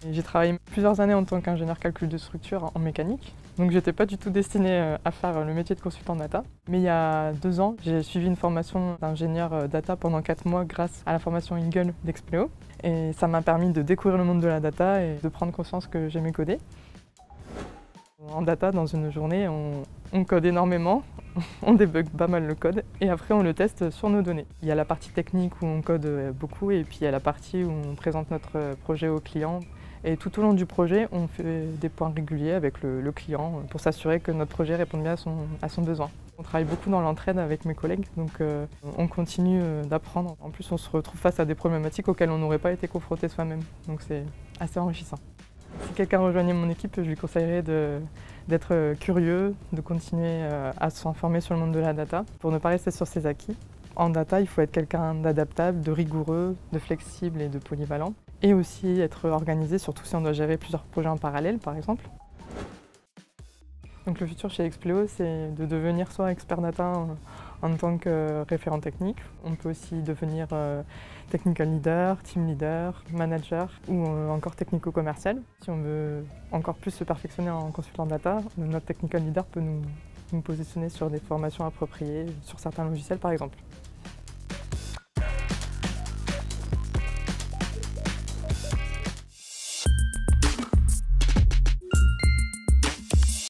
J'ai travaillé plusieurs années en tant qu'ingénieur calcul de structure en mécanique. Donc j'étais pas du tout destinée à faire le métier de consultant data. Mais il y a 2 ans, j'ai suivi une formation d'ingénieur data pendant 4 mois grâce à la formation Eagle d'Expleo. Et ça m'a permis de découvrir le monde de la data et de prendre conscience que j'aimais coder. En data, dans une journée, on code énormément, on débug pas mal le code et après on le teste sur nos données. Il y a la partie technique où on code beaucoup et puis il y a la partie où on présente notre projet au client. Et tout au long du projet, on fait des points réguliers avec le client pour s'assurer que notre projet réponde bien à son besoin. On travaille beaucoup dans l'entraide avec mes collègues, donc on continue d'apprendre. En plus, on se retrouve face à des problématiques auxquelles on n'aurait pas été confronté soi-même, donc c'est assez enrichissant. Si quelqu'un rejoignait mon équipe, je lui conseillerais d'être curieux, de continuer à s'informer sur le monde de la data pour ne pas rester sur ses acquis. En data, il faut être quelqu'un d'adaptable, de rigoureux, de flexible et de polyvalent. Et aussi être organisé, surtout si on doit gérer plusieurs projets en parallèle, par exemple. Donc le futur chez Expleo, c'est de devenir soit expert data en tant que référent technique. On peut aussi devenir technical leader, team leader, manager ou encore technico-commercial. Si on veut encore plus se perfectionner en consultant data, notre technical leader peut nous positionner sur des formations appropriées, sur certains logiciels par exemple.